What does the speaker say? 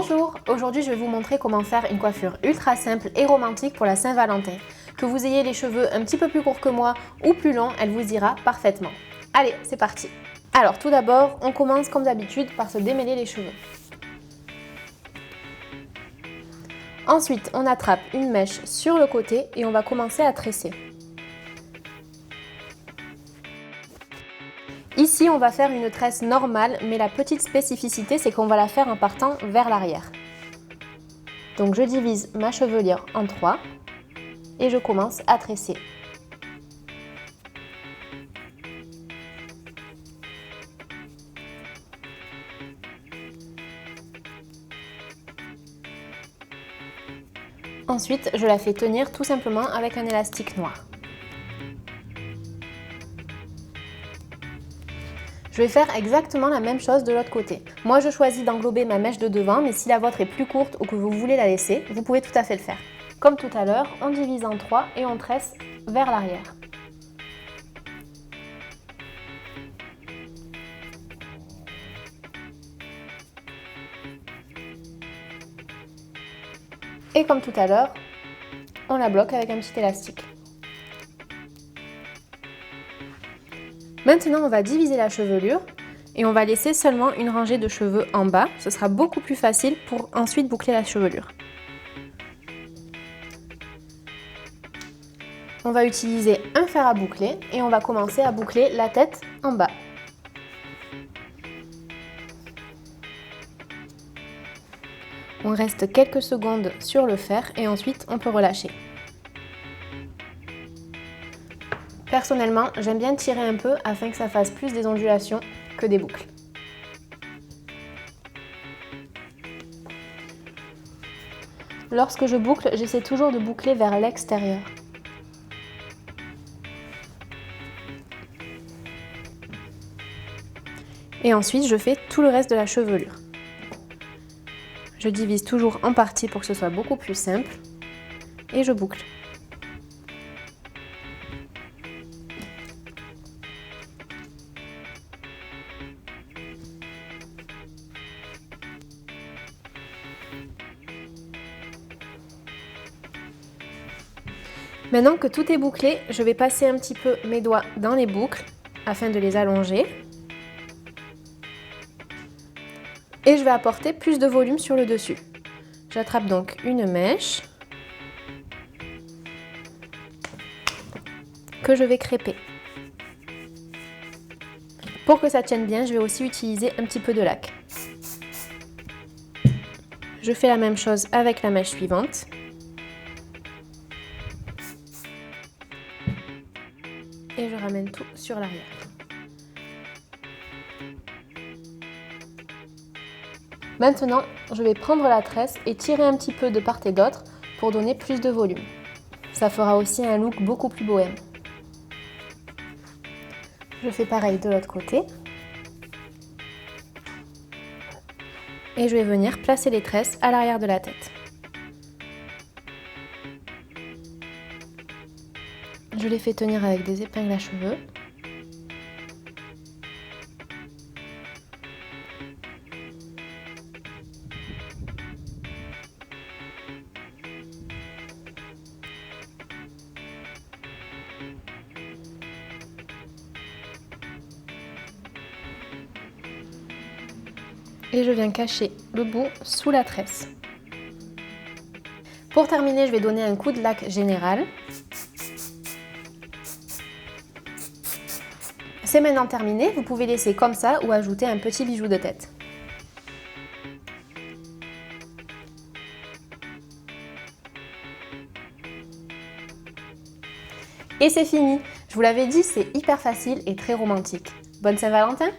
Bonjour, aujourd'hui je vais vous montrer comment faire une coiffure ultra simple et romantique pour la Saint-Valentin. Que vous ayez les cheveux un petit peu plus courts que moi ou plus longs, elle vous ira parfaitement. Allez, c'est parti. Alors tout d'abord, on commence comme d'habitude par se démêler les cheveux. Ensuite, on attrape une mèche sur le côté et on va commencer à tresser. Ici, on va faire une tresse normale, mais la petite spécificité, c'est qu'on va la faire en partant vers l'arrière. Donc je divise ma chevelure en 3 et je commence à tresser. Ensuite, je la fais tenir tout simplement avec un élastique noir. Je vais faire exactement la même chose de l'autre côté. Moi, je choisis d'englober ma mèche de devant, mais si la vôtre est plus courte ou que vous voulez la laisser, vous pouvez tout à fait le faire. Comme tout à l'heure, on divise en 3 et on tresse vers l'arrière. Et comme tout à l'heure, on la bloque avec un petit élastique. Maintenant, on va diviser la chevelure et on va laisser seulement une rangée de cheveux en bas. Ce sera beaucoup plus facile pour ensuite boucler la chevelure. On va utiliser un fer à boucler et on va commencer à boucler la tête en bas. On reste quelques secondes sur le fer et ensuite on peut relâcher. Personnellement, j'aime bien tirer un peu afin que ça fasse plus des ondulations que des boucles. Lorsque je boucle, j'essaie toujours de boucler vers l'extérieur. Et ensuite, je fais tout le reste de la chevelure. Je divise toujours en parties pour que ce soit beaucoup plus simple et je boucle. Maintenant que tout est bouclé, je vais passer un petit peu mes doigts dans les boucles afin de les allonger. Et je vais apporter plus de volume sur le dessus. J'attrape donc une mèche que je vais crêper. Pour que ça tienne bien, je vais aussi utiliser un petit peu de laque. Je fais la même chose avec la mèche suivante. Et je ramène tout sur l'arrière. Maintenant, je vais prendre la tresse et tirer un petit peu de part et d'autre pour donner plus de volume. Ça fera aussi un look beaucoup plus bohème. Je fais pareil de l'autre côté. Et je vais venir placer les tresses à l'arrière de la tête. Je les fais tenir avec des épingles à cheveux. Et je viens cacher le bout sous la tresse. Pour terminer, je vais donner un coup de laque général. C'est maintenant terminé, vous pouvez laisser comme ça ou ajouter un petit bijou de tête. Et c'est fini! Je vous l'avais dit, c'est hyper facile et très romantique. Bonne Saint-Valentin!